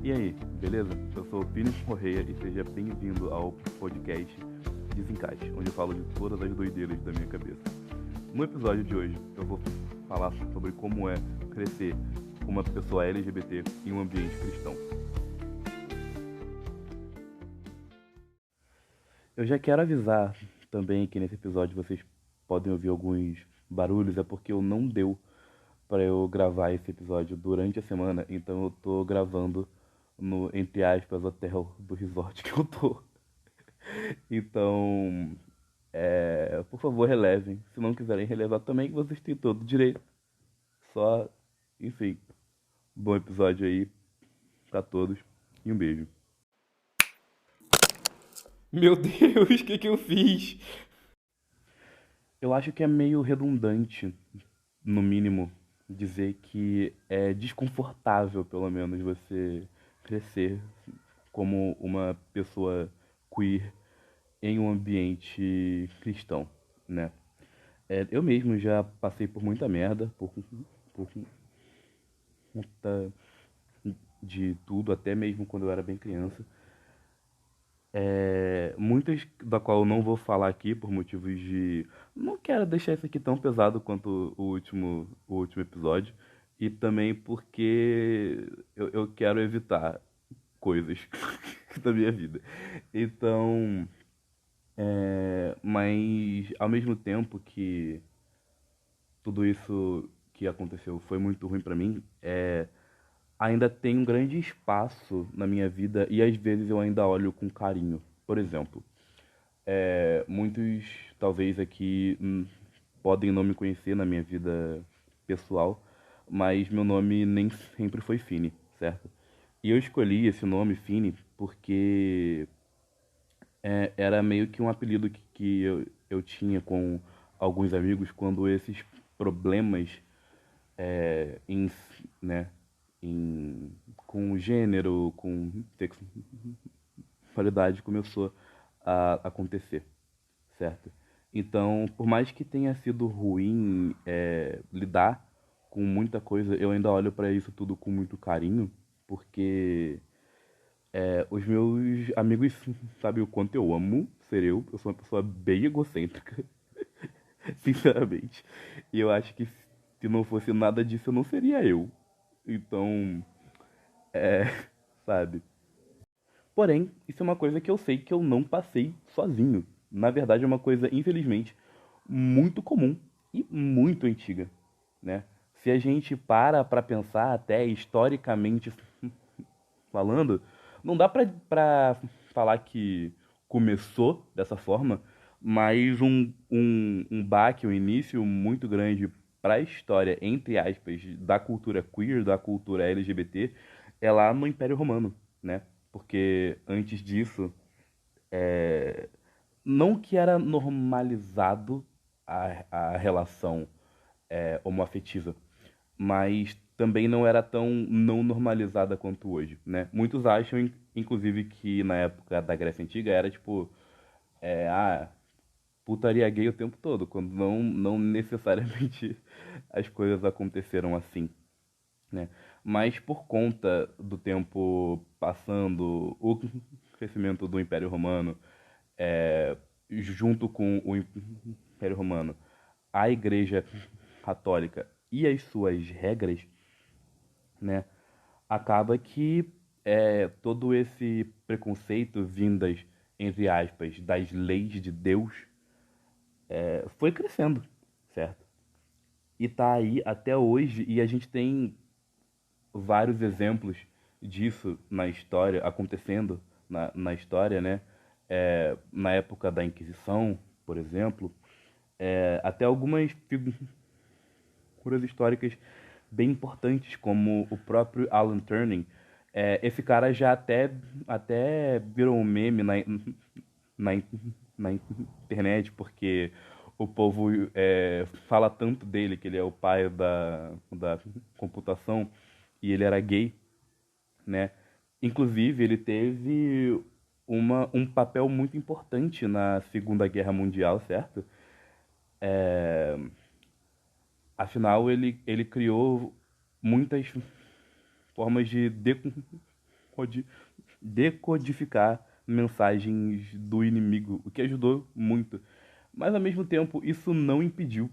E aí, beleza? Eu sou o Fini Correia e seja bem-vindo ao podcast Desencaixe, onde eu falo de todas as doideiras da minha cabeça. No episódio de hoje, eu vou falar sobre como é crescer como uma pessoa LGBT em um ambiente cristão. Eu já quero avisar também que nesse episódio vocês podem ouvir alguns barulhos, é porque eu não deu para eu gravar esse episódio durante a semana, então eu tô gravando no, entre aspas, hotel do resort que eu tô. Então, por favor, relevem. Se não quiserem relevar também, vocês têm todo o direito. Só, enfim, bom episódio aí pra todos e um beijo. Meu Deus, o que eu fiz? Eu acho que é meio redundante, no mínimo, dizer que é desconfortável, pelo menos, você crescer como uma pessoa queer em um ambiente cristão, né? Eu mesmo já passei por muita merda, por conta de tudo, até mesmo quando eu era bem criança. Muitas da qual eu não vou falar aqui por motivos de. Não quero deixar isso aqui tão pesado quanto o último episódio. E também porque eu quero evitar coisas da minha vida. Então, mas ao mesmo tempo que tudo isso que aconteceu foi muito ruim pra mim, ainda tem um grande espaço na minha vida e às vezes eu ainda olho com carinho. Por exemplo, muitos talvez aqui podem não me conhecer na minha vida pessoal, mas meu nome nem sempre foi Fini, certo? E eu escolhi esse nome Fini porque era meio que um apelido que eu tinha com alguns amigos quando esses problemas em, né, com gênero, com sexualidade começou a acontecer, certo? Então, por mais que tenha sido ruim lidar com muita coisa, eu ainda olho para isso tudo com muito carinho, porque os meus amigos sabem o quanto eu amo ser eu. Eu sou uma pessoa bem egocêntrica, sinceramente. E eu acho que se não fosse nada disso, eu não seria eu. Então, sabe? Porém, isso é uma coisa que eu sei que eu não passei sozinho. Na verdade, é uma coisa, infelizmente, muito comum e muito antiga, né? Se a gente para pensar até historicamente falando, não dá pra falar que começou dessa forma, mas um baque, um início muito grande para a história, entre aspas, da cultura queer, da cultura LGBT, é lá no Império Romano, né? Porque antes disso, não que era normalizado a relação homoafetiva, mas também não era tão não normalizada quanto hoje, né? Muitos acham, inclusive, que na época da Grécia Antiga era tipo, putaria gay o tempo todo, quando não necessariamente as coisas aconteceram assim, né? Mas por conta do tempo passando, o crescimento do Império Romano, junto com o Império Romano, a Igreja Católica e as suas regras, né? Acaba que todo esse preconceito vindas, entre aspas, das leis de Deus, foi crescendo, certo? E tá aí até hoje, e a gente tem vários exemplos disso na história, acontecendo na história, né? Na época da Inquisição, por exemplo, até algumas figuras históricas bem importantes, como o próprio Alan Turing. Esse cara já até virou um meme na, na internet, porque o povo fala tanto dele, que ele é o pai da computação, e ele era gay, né? Inclusive, ele teve um papel muito importante na Segunda Guerra Mundial, certo? Afinal, ele criou muitas formas de decodificar mensagens do inimigo, o que ajudou muito. Mas ao mesmo tempo, isso não impediu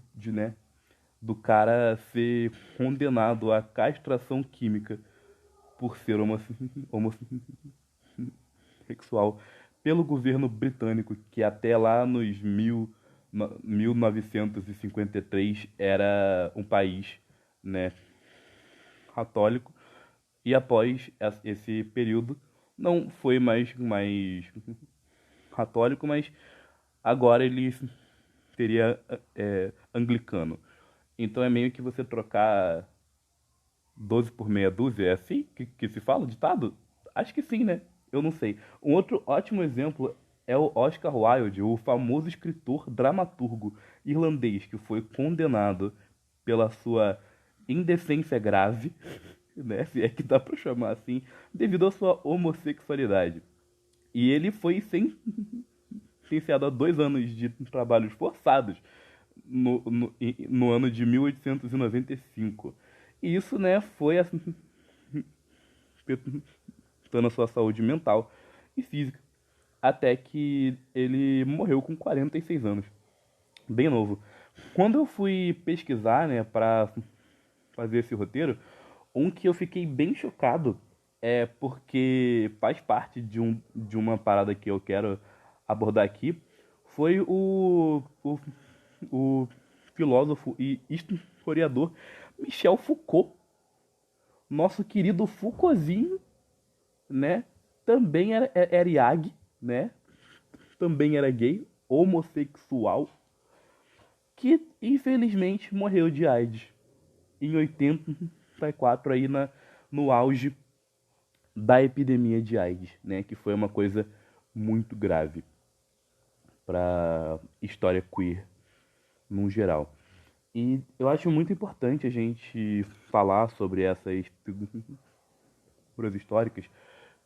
do cara ser condenado à castração química por ser homossexual pelo governo britânico, que até lá nos 1953 era um país, né, católico, e após esse período não foi mais católico, mas agora ele seria anglicano. Então é meio que você trocar 12 por meia dúzia, é assim que se fala, ditado? Acho que sim, né? Eu não sei. Um outro ótimo exemplo é o Oscar Wilde, o famoso escritor dramaturgo irlandês que foi condenado pela sua indecência grave, né? Se é que dá pra chamar assim, devido à sua homossexualidade. E ele foi sentenciado a 2 anos de trabalhos forçados no ano de 1895. E isso, né, foi afetando a sua saúde mental e física, até que ele morreu com 46 anos, bem novo. Quando eu fui pesquisar, né, para fazer esse roteiro, um que eu fiquei bem chocado é porque faz parte de uma parada que eu quero abordar aqui, foi o filósofo e historiador Michel Foucault, nosso querido Foucaultzinho, né? Também era IAG, né? Também era gay, homossexual, que infelizmente morreu de AIDS em 84 aí no auge da epidemia de AIDS, né? Que foi uma coisa muito grave para história queer no geral. E eu acho muito importante a gente falar sobre essas figuras históricas,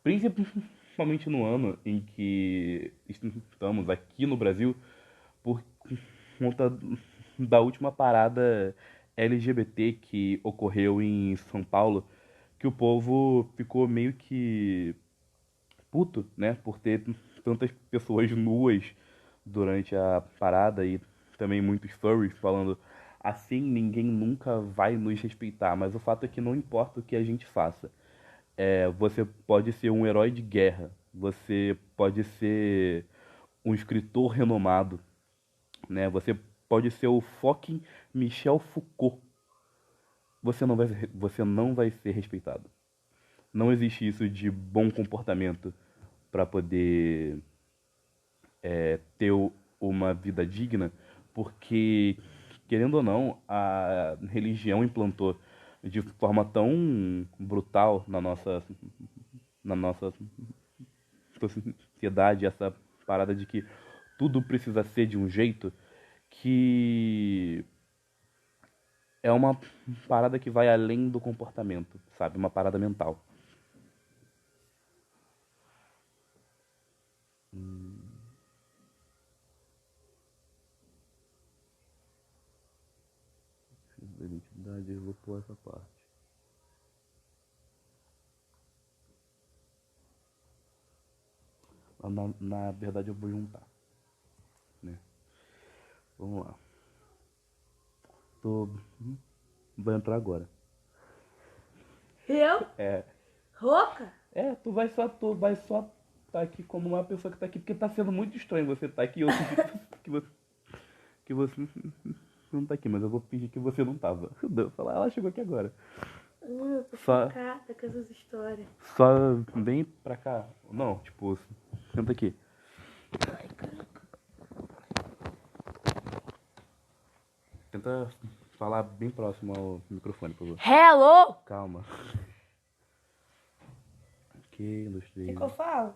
principalmente no ano em que estamos aqui no Brasil, por conta da última parada LGBT que ocorreu em São Paulo, que o povo ficou meio que puto, né, por ter tantas pessoas nuas durante a parada e também muitos furries falando assim ninguém nunca vai nos respeitar, mas o fato é que não importa o que a gente faça. Você pode ser um herói de guerra, você pode ser um escritor renomado, né? Você pode ser o fucking Michel Foucault. Você não vai ser respeitado. Não existe isso de bom comportamento para poder ter uma vida digna, porque, querendo ou não, a religião implantou de forma tão brutal na nossa sociedade essa parada de que tudo precisa ser de um jeito que é uma parada que vai além do comportamento, sabe? Uma parada mental. Da identidade, eu vou pôr essa parte. Na verdade, eu vou juntar, né? Vamos lá. Tô... Vou entrar agora. Eu? É, Rouca? tu vai só tá aqui como uma pessoa que tá aqui, porque tá sendo muito estranho você tá aqui. Eu senti que você não tá aqui, mas eu vou fingir que você não tava. Eu falar, ela chegou aqui agora. Eu tô Só, focada com essas histórias. só vem pra cá. Não, tipo, senta aqui. Ai, caraca. Tenta falar bem próximo ao microfone, por favor. Hello? Calma. Ok, um, dois, O três. que eu falo?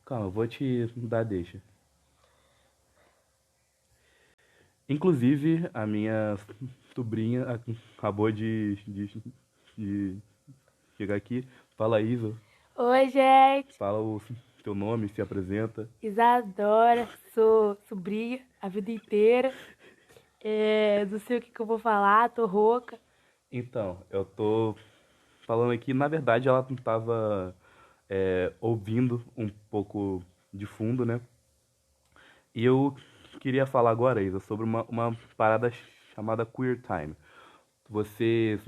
Calma, eu vou te dar deixa. Inclusive, a minha sobrinha acabou de chegar aqui. Fala, Isa. Oi, gente. Fala o teu nome, se apresenta. Isadora, sou sobrinha a vida inteira. Não sei o que eu vou falar, tô rouca. Então, eu tô falando aqui, na verdade ela tava ouvindo um pouco de fundo, né? E eu queria falar agora, Isa, sobre uma parada chamada Queer Time. Você,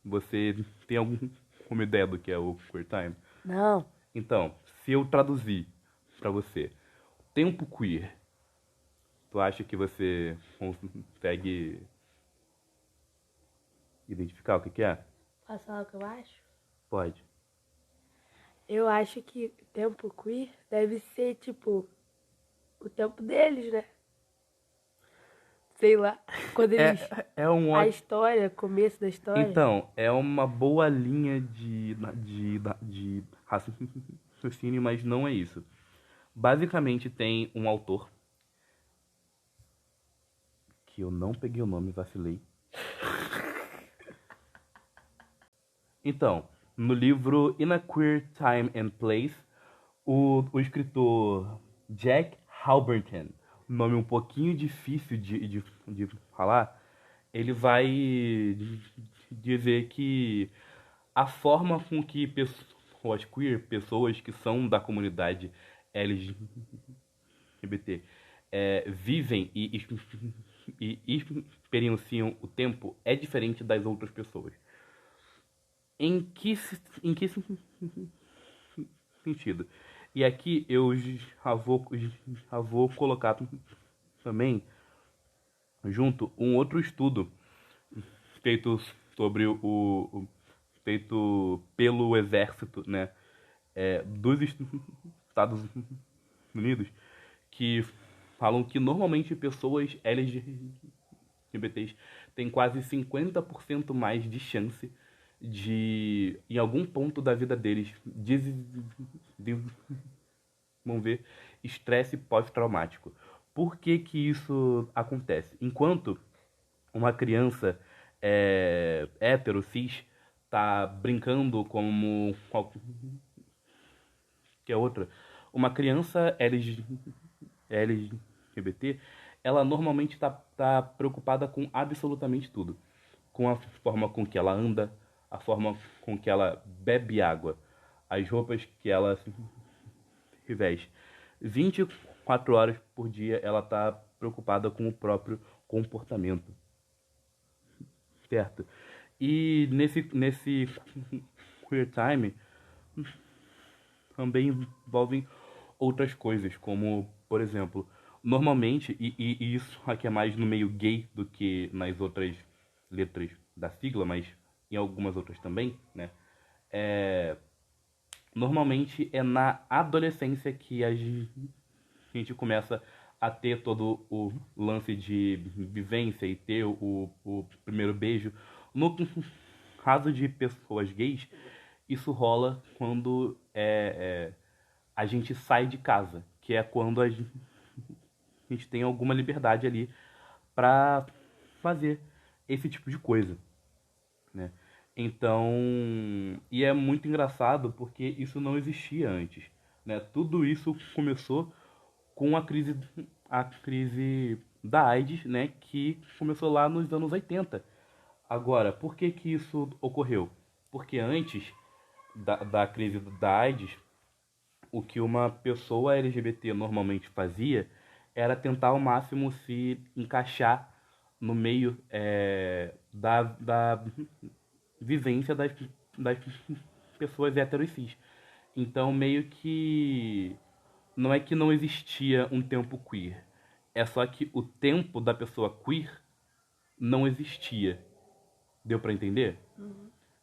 você tem alguma ideia do que é o Queer Time? Não, Então, se eu traduzir pra você, tempo queer, tu acha que você consegue identificar o que que é? posso falar o que eu acho? Pode. Eu acho que tempo queer deve ser, tipo, o tempo deles, né? Sei lá. Quando eles. É um A ótimo. história, começo da história. Então, é uma boa linha de raciocínio, mas não é isso. Basicamente tem um autor, que eu não peguei o nome, vacilei. Então, no livro In a Queer Time and Place, o escritor Jack Halberton, nome um pouquinho difícil de falar, ele vai dizer que a forma com que pessoas queer, pessoas que são da comunidade LGBT, vivem e experienciam o tempo é diferente das outras pessoas. Em que sentido? E aqui eu já vou colocar também junto um outro estudo feito sobre feito pelo exército, né, dos Estados Unidos, que falam que normalmente pessoas LGBTs têm quase 50% mais de chance de, em algum ponto da vida deles, desenvolver estresse pós-traumático. Por que que isso acontece? Enquanto uma criança hétero, cis, tá brincando como qualquer outra, uma criança LGBT, ela normalmente tá preocupada com absolutamente tudo. Com a forma com que ela anda, a forma com que ela bebe água, as roupas que ela se veste. 24 horas por dia ela tá preocupada com o próprio comportamento, certo? E nesse queer time também envolvem outras coisas, como, por exemplo, normalmente, e isso aqui é mais no meio gay do que nas outras letras da sigla, mas em algumas outras também, né? É, normalmente é na adolescência que a gente começa a ter todo o lance de vivência e ter o primeiro beijo. No caso de pessoas gays, isso rola quando a gente sai de casa, que é quando a gente tem alguma liberdade ali pra fazer esse tipo de coisa, né? Então, e é muito engraçado porque isso não existia antes, né? Tudo isso começou com a crise da AIDS, né, que começou lá nos anos 80. Agora, por que que isso ocorreu? Porque antes da crise da AIDS, o que uma pessoa LGBT normalmente fazia era tentar ao máximo se encaixar no meio da vivência das pessoas hétero e cis. Então, meio que não é que não existia um tempo queer, é só que o tempo da pessoa queer não existia. Deu pra entender?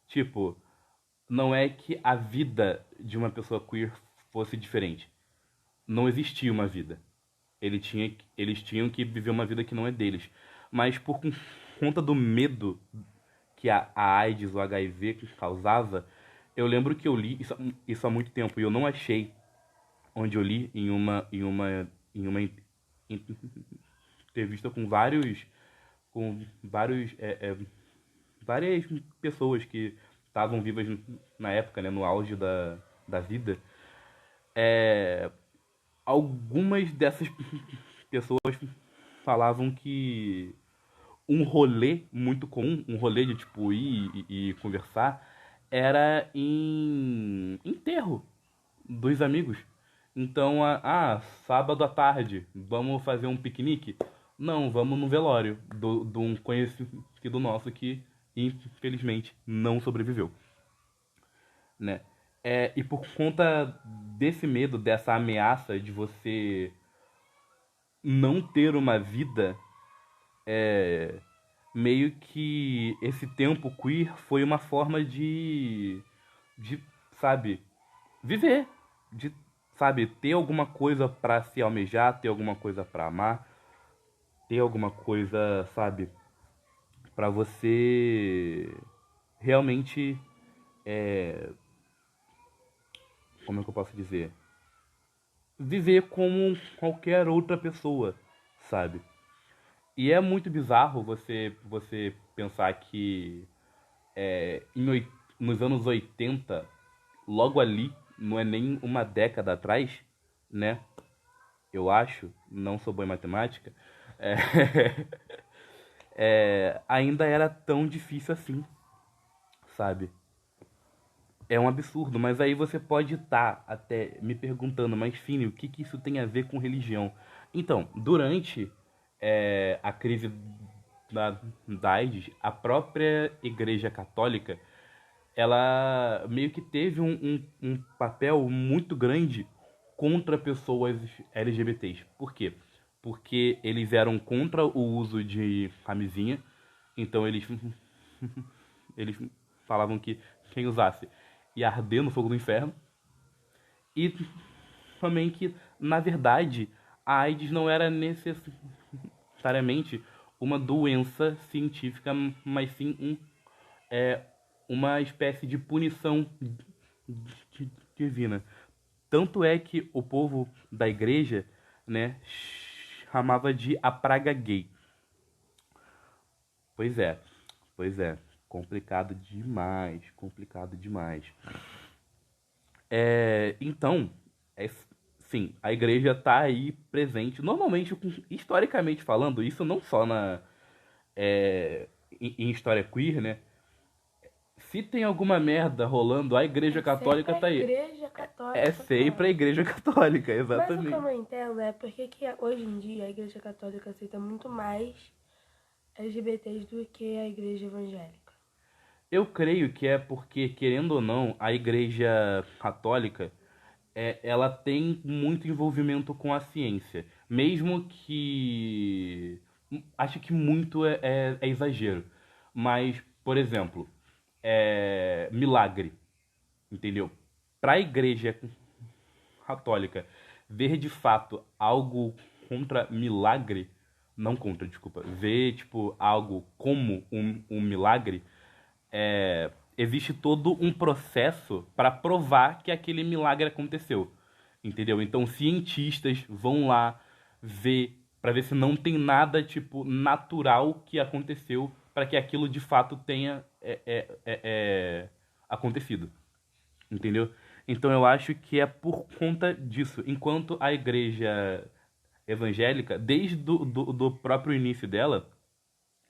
Tipo, não é que a vida de uma pessoa queer fosse diferente. Não existia uma vida. Eles tinham que viver uma vida que não é deles. Mas por conta do medo que a AIDS, o HIV causava, eu lembro que eu li isso há muito tempo e eu não achei onde eu li em uma entrevista com várias pessoas que estavam vivas na época, né, no auge da vida. Algumas dessas pessoas falavam que um rolê muito comum, um rolê de tipo ir e conversar, era em enterro. dos amigos. Então, sábado à tarde, vamos fazer um piquenique? Não, vamos no velório de um conhecido nosso que, infelizmente, não sobreviveu, né? E por conta desse medo, dessa ameaça de você não ter uma vida, meio que esse tempo queer foi uma forma de, sabe, viver, de, sabe, ter alguma coisa pra se almejar, ter alguma coisa pra amar, ter alguma coisa, sabe, pra você realmente, como é que eu posso dizer? Viver como qualquer outra pessoa, sabe? E é muito bizarro você pensar que nos anos 80, logo ali, não é nem uma década atrás, né? Eu acho, não sou bom em matemática, é, ainda era tão difícil assim, sabe? É um absurdo, mas aí você pode estar até me perguntando, mas Fini, o que que isso tem a ver com religião? Então, durante a crise da AIDS, a própria Igreja Católica, ela meio que teve um papel muito grande contra pessoas LGBTs. Por quê? Porque eles eram contra o uso de camisinha, então eles falavam que quem usasse ia arder no fogo do inferno. E também que, na verdade, a AIDS não era necessariamente uma doença científica, mas sim uma espécie de punição divina. Tanto é que o povo da igreja, né, chamava de a praga gay. Pois é, pois é. Complicado demais, complicado demais. Então, sim, a igreja tá aí presente. Normalmente, historicamente falando, isso não só em história queer, né? Se tem alguma merda rolando, a igreja católica tá A aí. igreja É católica. sempre a igreja católica, Mas o que eu exatamente. não entendo é porque que hoje em dia a igreja católica aceita muito mais LGBTs do que a igreja evangélica. Eu creio que é porque, querendo ou não, a igreja católica, ela tem muito envolvimento com a ciência. Mesmo que... Acho que muito é exagero. Mas, por exemplo, milagre, entendeu? Para a igreja católica ver de fato algo contra milagre, não contra, desculpa, ver tipo algo como um milagre, existe todo um processo para provar que aquele milagre aconteceu, entendeu? Então cientistas vão lá ver para ver se não tem nada tipo natural que aconteceu para que aquilo de fato tenha acontecido. Entendeu? Então eu acho que é por conta disso. Enquanto a igreja evangélica, desde do próprio início dela,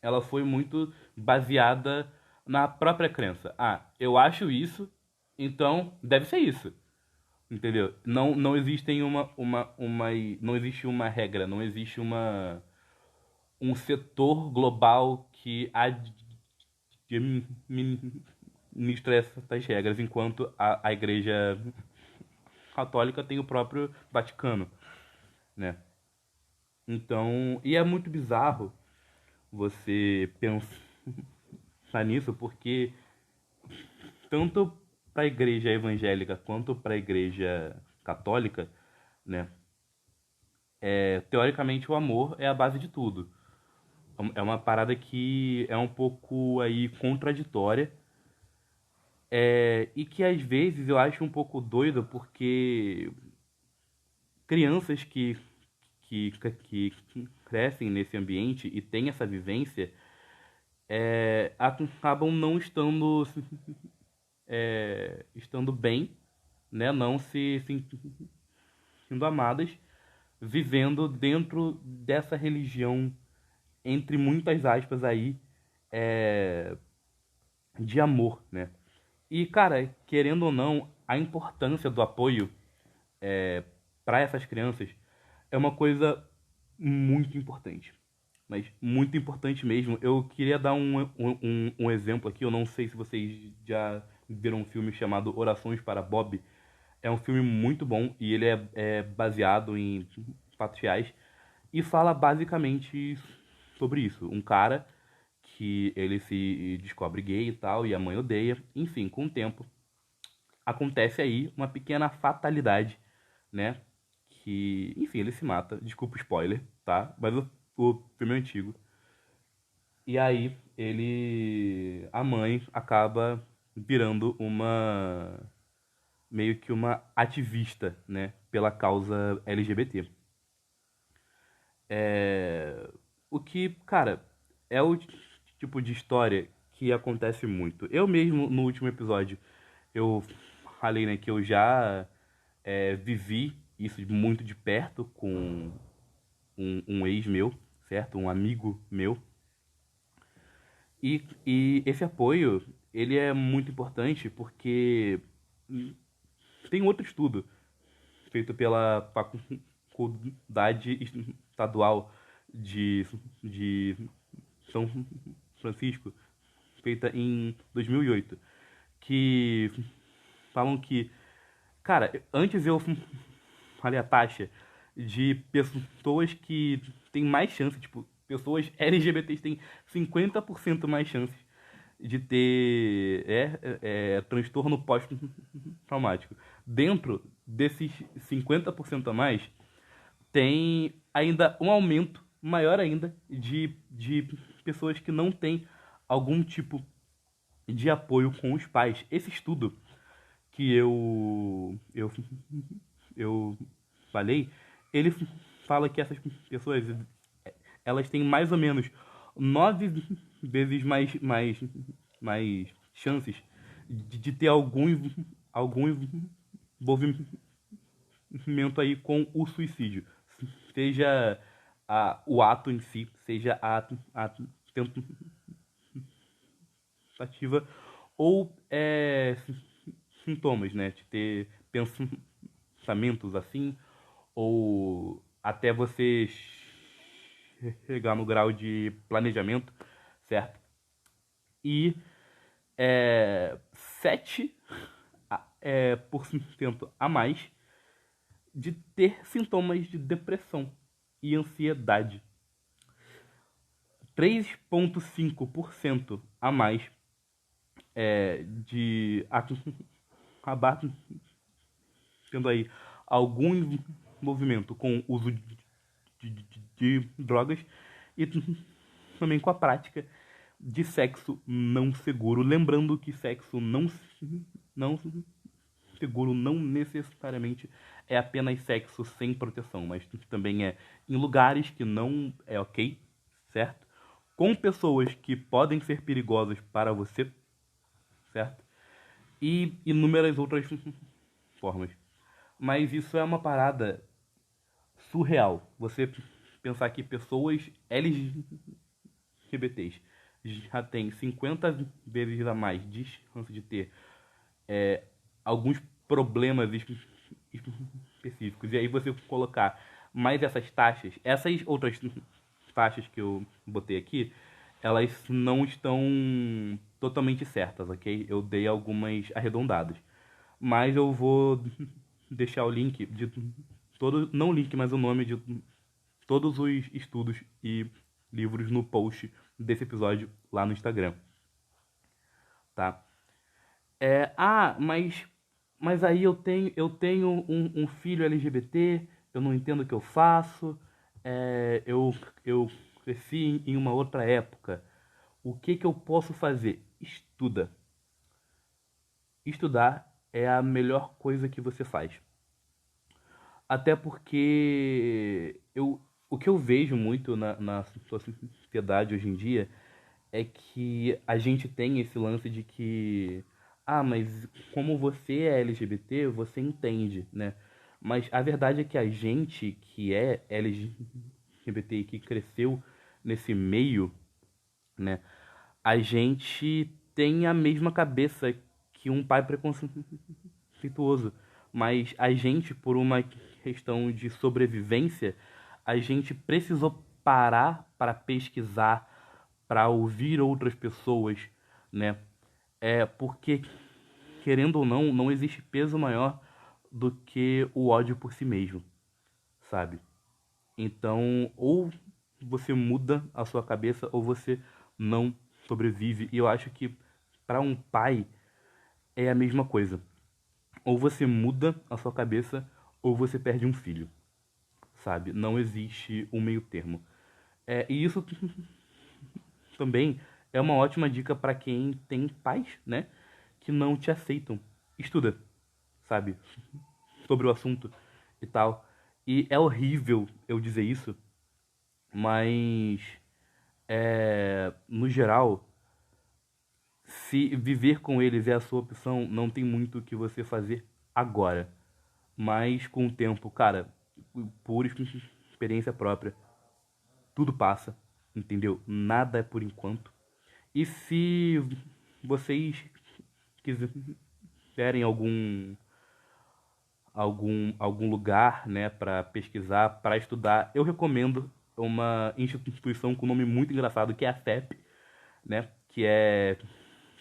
ela foi muito baseada na própria crença. Eu acho isso, então deve ser isso. Entendeu? Não existem não existe uma regra, não existe um setor global que administra essas regras, enquanto a igreja católica tem o próprio Vaticano, né? Então, e é muito bizarro você pensar nisso, porque tanto para a igreja evangélica quanto para a igreja católica, né? Teoricamente o amor é a base de tudo. É uma parada que é um pouco aí contraditória, e que às vezes eu acho um pouco doido porque crianças que crescem nesse ambiente e têm essa vivência acabam não estando bem, né? Não se sentindo amadas, vivendo dentro dessa religião, entre muitas aspas aí, de amor, né? E, cara, querendo ou não, a importância do apoio para essas crianças é uma coisa muito importante. Mas muito importante mesmo. Eu queria dar um exemplo aqui. Eu não sei se vocês já viram um filme chamado Orações para Bob. É um filme muito bom e ele é baseado em fatos reais e fala basicamente sobre isso. Um cara que ele se descobre gay e tal, e a mãe odeia. Enfim, com o tempo, acontece aí uma pequena fatalidade, né? Que, enfim, ele se mata. Desculpa o spoiler, tá? Mas o filme é antigo. E aí, a mãe acaba virando meio que uma ativista, né? Pela causa LGBT. O que, cara, é o tipo de história que acontece muito. Eu mesmo, no último episódio, eu falei, né, que eu já vivi isso muito de perto com um ex meu, certo? Um amigo meu. E esse apoio, ele é muito importante porque tem outro estudo feito pela Faculdade Estadual de São Francisco, feita em 2008, que falam que, cara, antes eu falei a taxa de pessoas que têm mais chance, tipo, pessoas LGBTs têm 50% mais chances de ter transtorno pós-traumático. Dentro desses 50% a mais, tem ainda um aumento maior ainda de pessoas que não têm algum tipo de apoio com os pais. Esse estudo que eu falei, ele fala que essas pessoas elas têm mais ou menos 9 vezes mais chances de ter algum envolvimento aí com o suicídio. Seja o ato em si, seja a tentativa ou sintomas, né? De ter pensamentos assim, ou até você chegar no grau de planejamento, certo? E 7% por cento a mais de ter sintomas de depressão e ansiedade. 3,5% a mais de acabar tendo aí algum envolvimento com o uso de drogas e também com a prática de sexo não seguro. Lembrando que sexo não seguro não necessariamente é apenas sexo sem proteção, mas também é em lugares que não é ok, certo? Com pessoas que podem ser perigosas para você, certo? E inúmeras outras formas. Mas isso é uma parada surreal. Você pensar que pessoas LGBTs já têm 50 vezes a mais de chance de ter alguns problemas específicos. E aí você colocar mais essas outras taxas que eu botei aqui, elas não estão totalmente certas, ok? Eu dei algumas arredondadas. Mas eu vou deixar o link de todo, não o link, mas o nome de todos os estudos e livros no post desse episódio lá no Instagram, tá? Mas aí eu tenho um filho LGBT, eu não entendo o que eu faço, eu cresci em uma outra época. O que eu posso fazer? Estuda. Estudar é a melhor coisa que você faz. Até porque o que eu vejo muito na sociedade hoje em dia é que a gente tem esse lance de que, mas como você é LGBT, você entende, né? Mas a verdade é que a gente que é LGBT e que cresceu nesse meio, né? A gente tem a mesma cabeça que um pai preconceituoso. mas a gente, por uma questão de sobrevivência, a gente precisou parar para pesquisar, para ouvir outras pessoas, né? Porque, querendo ou não, não existe peso maior do que o ódio por si mesmo, sabe? Então, ou você muda a sua cabeça ou você não sobrevive. E eu acho que para um pai é a mesma coisa. Ou você muda a sua cabeça ou você perde um filho, sabe? Não existe um meio termo. E isso também é uma ótima dica para quem tem pais, né, que não te aceitam. Estuda, sabe, sobre o assunto e tal. E é horrível eu dizer isso, mas no geral, se viver com eles é a sua opção, não tem muito o que você fazer agora. Mas com o tempo, cara, por experiência própria, tudo passa, entendeu? Nada é por enquanto. E se vocês quiserem algum lugar, né, para pesquisar, para estudar, eu recomendo uma instituição com nome muito engraçado que é a FAP, né, que é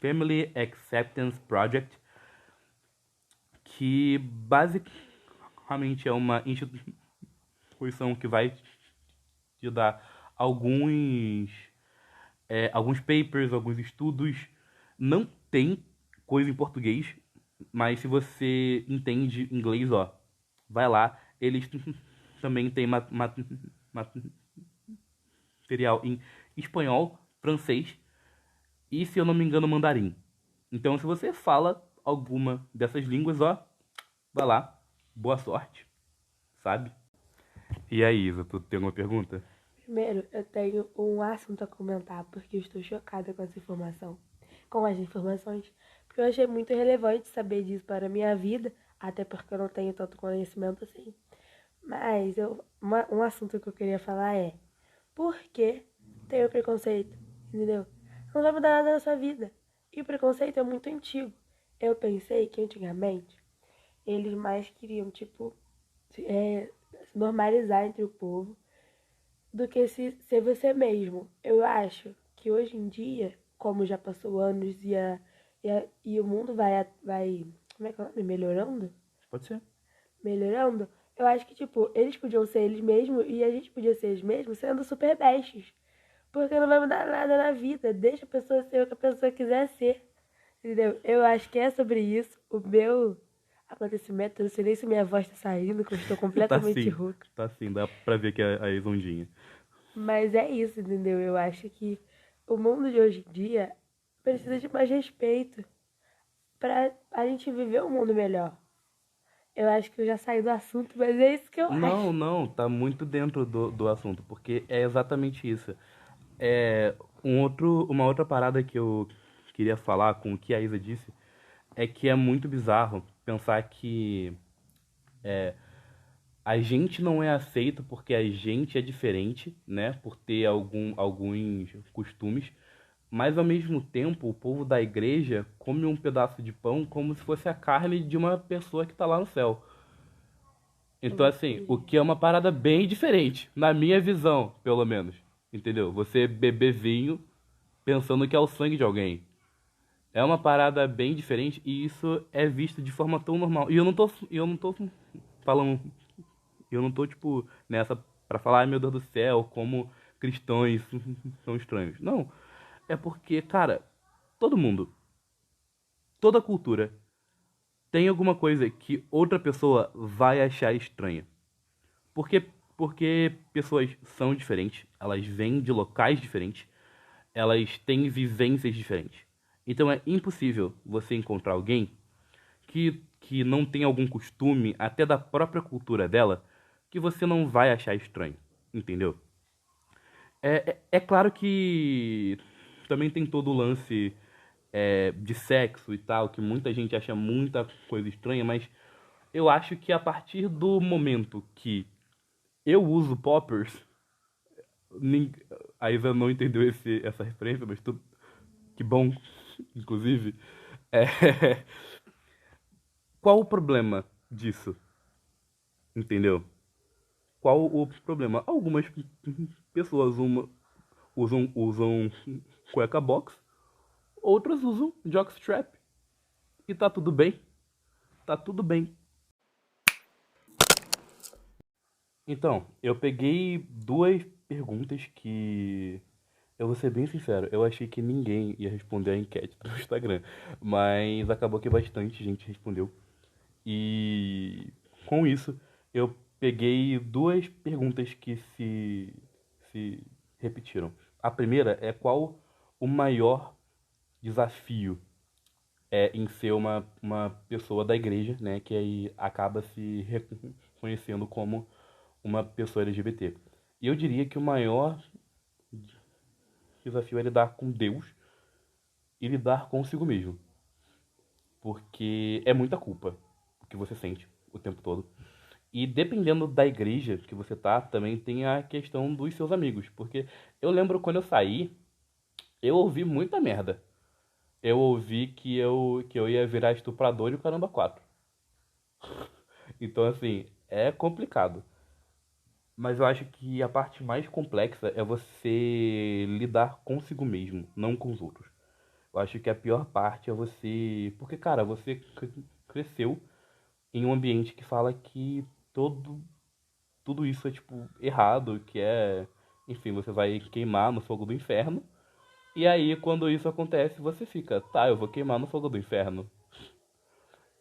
Family Acceptance Project, que basicamente é uma instituição que vai te dar alguns papers, alguns estudos. Não tem coisa em português, mas se você entende inglês, ó, vai lá. Eles também têm material em espanhol, francês e, se eu não me engano, mandarim. Então, se você fala alguma dessas línguas, ó, vai lá. Boa sorte, sabe? E aí, Isa, tu tem alguma pergunta? Primeiro, eu tenho um assunto a comentar, porque eu estou chocada com as informações, porque eu achei muito relevante saber disso para a minha vida, até porque eu não tenho tanto conhecimento assim. Mas um assunto que eu queria falar é: por que tem o preconceito? Entendeu? Não vai mudar nada na sua vida. E o preconceito é muito antigo. Eu pensei que antigamente eles mais queriam, tipo, se normalizar entre o povo do que ser você mesmo. Eu acho que hoje em dia, como já passou anos e o mundo vai, como é que é o nome? Melhorando? Pode ser. Melhorando, eu acho que, tipo, eles podiam ser eles mesmos e a gente podia ser eles mesmos sendo super bestes. Porque não vai mudar nada na vida. Deixa a pessoa ser o que a pessoa quiser ser. Entendeu? Eu acho que é sobre isso. O meu acontecimento, eu não sei nem se minha voz tá saindo, que eu estou Tá completamente sim, rouca. tá sim, dá pra ver que é a Isondinha. Mas é isso, entendeu? Eu acho que o mundo de hoje em dia precisa de mais respeito pra a gente viver um mundo melhor. Eu acho que eu já saí do assunto, mas é isso que eu Não, acho. não, tá muito dentro do assunto, porque é exatamente isso. Uma outra parada que eu queria falar com o que a Isa disse é que é muito bizarro pensar que a gente não é aceito porque a gente é diferente, né? Por ter alguns costumes, mas ao mesmo tempo o povo da igreja come um pedaço de pão como se fosse a carne de uma pessoa que tá lá no céu. Então, assim, o que é uma parada bem diferente, na minha visão, pelo menos. Entendeu? Você beber vinho pensando que é o sangue de alguém. É uma parada bem diferente e isso é visto de forma tão normal. E eu não tô falando, eu não tô, tipo, nessa pra falar, ai meu Deus do céu, como cristãos são estranhos. Não. É porque, cara, todo mundo, toda cultura tem alguma coisa que outra pessoa vai achar estranha. Porque, porque pessoas são diferentes, elas vêm de locais diferentes, elas têm vivências diferentes. Então é impossível você encontrar alguém que não tem algum costume, até da própria cultura dela, que você não vai achar estranho, entendeu? É claro que também tem todo o lance de sexo e tal, que muita gente acha muita coisa estranha, mas eu acho que a partir do momento que eu uso poppers, nin- a Isa não entendeu essa referência, mas que bom, inclusive. É, qual o problema? disso, entendeu? Qual o problema? Algumas pessoas usam cueca box, outras usam jockstrap. E tá tudo bem, tá tudo bem. Então, eu peguei duas perguntas que, eu vou ser bem sincero, eu achei que ninguém ia responder a enquete do Instagram, mas acabou que bastante gente respondeu. E com isso, eu peguei duas perguntas que se repetiram. A primeira é qual o maior desafio em ser uma pessoa da igreja, né, que aí acaba se reconhecendo como uma pessoa LGBT. E eu diria que o maior desafio é lidar com Deus e lidar consigo mesmo, porque é muita culpa que você sente o tempo todo. E dependendo da igreja que você tá, também tem a questão dos seus amigos, porque eu lembro quando eu saí, eu ouvi muita merda. Eu ouvi que eu ia virar estuprador e o caramba quatro. Então, assim, é complicado. Mas eu acho que a parte mais complexa é você lidar consigo mesmo, não com os outros. Eu acho que a pior parte é você. Porque, cara, você cresceu em um ambiente que fala que tudo isso é, tipo, errado, que é. Enfim, você vai queimar no fogo do inferno. E aí, quando isso acontece, você fica, tá, eu vou queimar no fogo do inferno.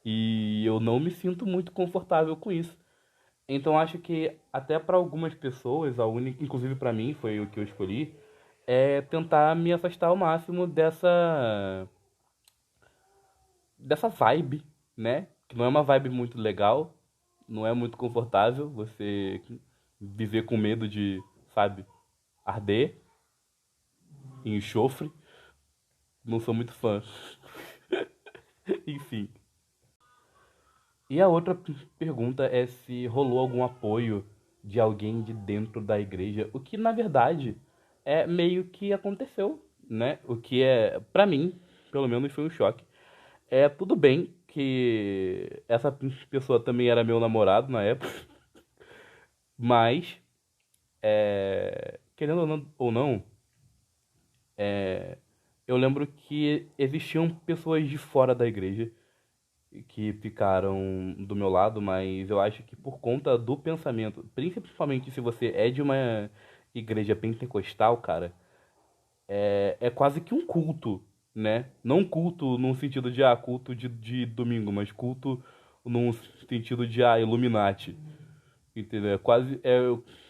E eu não me sinto muito confortável com isso. Então acho que até para algumas pessoas, a única, inclusive para mim, foi o que eu escolhi, é tentar me afastar ao máximo dessa vibe, né? Que não é uma vibe muito legal, não é muito confortável você viver com medo de, sabe, arder em enxofre. Não sou muito fã. Enfim. E a outra pergunta é se rolou algum apoio de alguém de dentro da igreja, o que na verdade é meio que aconteceu, né? O que é, pra mim, pelo menos foi um choque. É tudo bem que essa pessoa também era meu namorado na época, mas querendo ou não, eu lembro que existiam pessoas de fora da igreja que ficaram do meu lado, mas eu acho que por conta do pensamento, principalmente se você é de uma igreja pentecostal, cara, é quase que um culto, né? Não culto num sentido de, culto de domingo, mas culto num sentido de, Illuminati, entendeu? É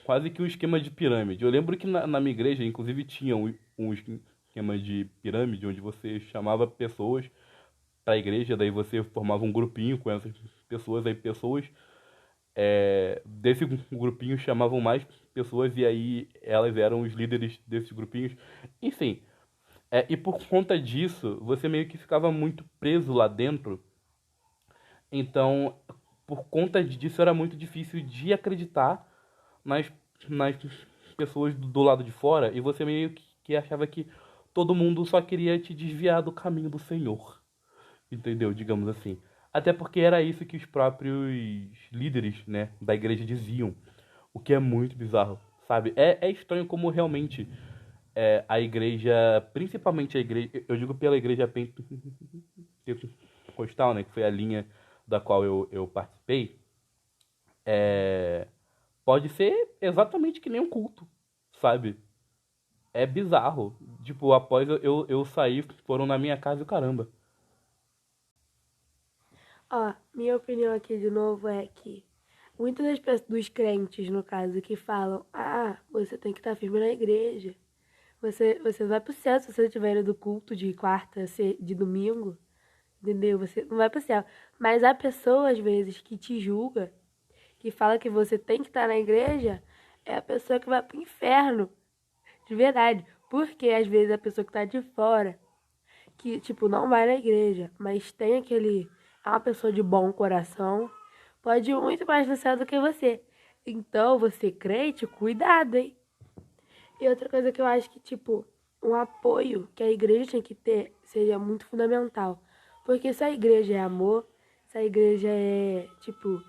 quase que um esquema de pirâmide. Eu lembro que na minha igreja, inclusive, tinha um esquema de pirâmide, onde você chamava pessoas para a igreja, daí você formava um grupinho com essas pessoas, aí pessoas desse grupinho chamavam mais pessoas e aí elas eram os líderes desses grupinhos. Enfim, e por conta disso, você meio que ficava muito preso lá dentro. Então, por conta disso, era muito difícil de acreditar nas, nas pessoas do lado de fora e você meio que achava que todo mundo só queria te desviar do caminho do Senhor. Entendeu? Digamos assim. Até porque era isso que os próprios líderes, né, da igreja diziam. O que é muito bizarro, sabe? É estranho como realmente a igreja, principalmente a igreja, eu digo pela igreja pentecostal, né, que foi a linha da qual eu participei, pode ser exatamente que nem um culto, sabe? É bizarro. Tipo, após eu sair, foram na minha casa e o caramba. Ó, minha opinião aqui de novo é que muitas das pessoas, dos crentes, no caso, que falam, você tem que estar firme na igreja. Você vai pro céu se você estiver indo do culto de quarta, de domingo, entendeu? Você não vai pro céu. Mas há pessoas, às vezes, que te julga, que fala que você tem que estar na igreja, é a pessoa que vai pro inferno, de verdade. Porque, às vezes, a pessoa que tá de fora, que, tipo, não vai na igreja, mas tem aquele... É uma pessoa de bom coração, pode ir muito mais no céu do que você. Então, você crente, cuidado, hein? E outra coisa que eu acho que, tipo, um apoio que a igreja tinha que ter seria muito fundamental. Porque se a igreja é amor, se essa igreja é, tipo,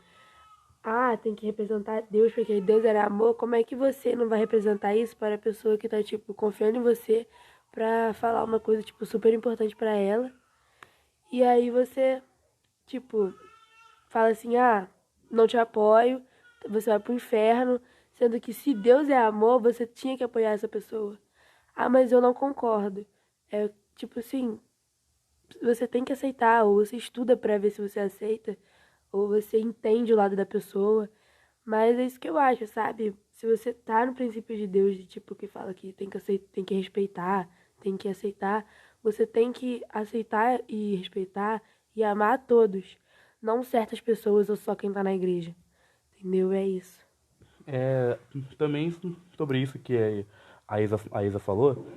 tem que representar Deus porque Deus era amor, como é que você não vai representar isso para a pessoa que tá, tipo, confiando em você pra falar uma coisa, tipo, super importante pra ela? E aí você, tipo, fala assim, não te apoio, você vai pro inferno, sendo que se Deus é amor, você tinha que apoiar essa pessoa. Mas eu não concordo. É tipo assim, você tem que aceitar, ou você estuda pra ver se você aceita, ou você entende o lado da pessoa. Mas é isso que eu acho, sabe? Se você tá no princípio de Deus, de tipo, que fala que tem que aceitar, tem que respeitar, tem que aceitar, você tem que aceitar e respeitar e amar a todos, não certas pessoas ou só quem tá na igreja. Entendeu? É isso. É, também sobre isso que a Isa falou,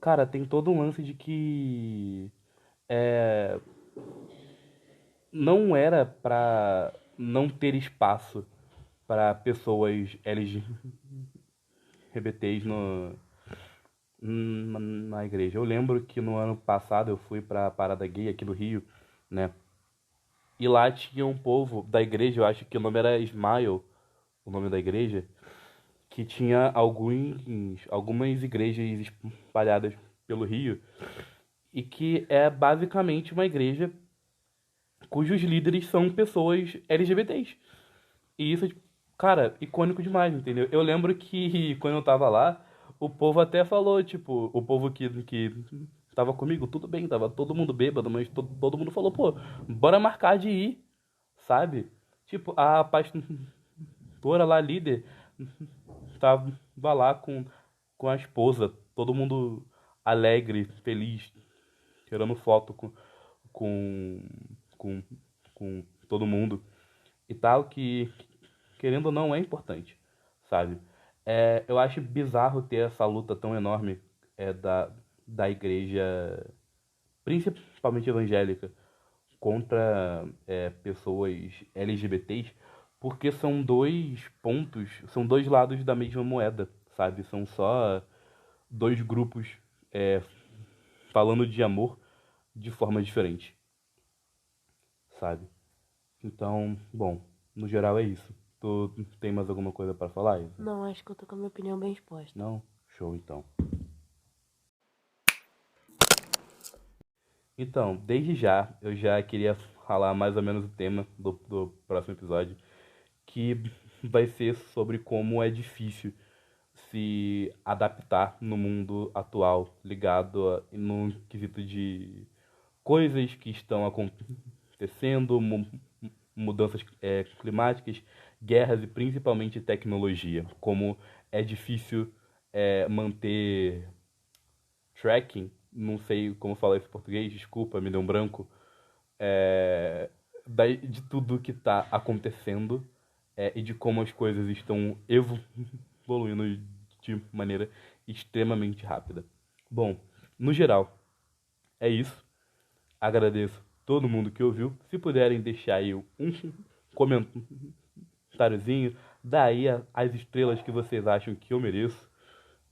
cara, tem todo um lance de que é, não era pra não ter espaço para pessoas LGBTs na igreja. Eu lembro que no ano passado eu fui pra Parada Gay aqui do Rio, né? E lá tinha um povo da igreja, eu acho que o nome era Smile, o nome da igreja, que tinha algumas igrejas espalhadas pelo Rio, e que é basicamente uma igreja cujos líderes são pessoas LGBTs. E isso, tipo, cara, icônico demais, entendeu? Eu lembro que quando eu tava lá, o povo até falou, tipo, o povo que tava comigo, tudo bem, tava todo mundo bêbado, mas todo mundo falou, pô, bora marcar de ir, sabe? Tipo, a pastora lá, líder, tava lá com a esposa, todo mundo alegre, feliz, tirando foto com, com, com todo mundo e tal, que querendo ou não é importante, sabe? Eu acho bizarro ter essa luta tão enorme da igreja, principalmente evangélica, contra pessoas LGBTs, porque são dois pontos, são dois lados da mesma moeda, sabe? São só dois grupos é, falando de amor de forma diferente, sabe? Então, bom, no geral é isso. Tu tem mais alguma coisa para falar, Isa? Não, acho que eu tô com a minha opinião bem exposta. Não? Show então. Então, desde já, eu já queria falar mais ou menos o tema do próximo episódio, que vai ser sobre como é difícil se adaptar no mundo atual, ligado no quesito de coisas que estão acontecendo, mudanças climáticas, guerras e principalmente tecnologia. Como é difícil manter tracking, não sei como falar isso em português, desculpa, me deu um branco, de tudo que está acontecendo e de como as coisas estão evoluindo de maneira extremamente rápida. Bom, no geral, é isso. Agradeço todo mundo que ouviu. Se puderem deixar aí um comentáriozinho, dá aí as estrelas que vocês acham que eu mereço,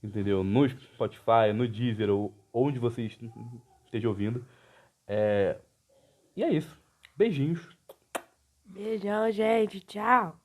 entendeu? No Spotify, no Deezer ou onde vocês estejam ouvindo. E é isso. Beijinhos. Beijão, gente. Tchau.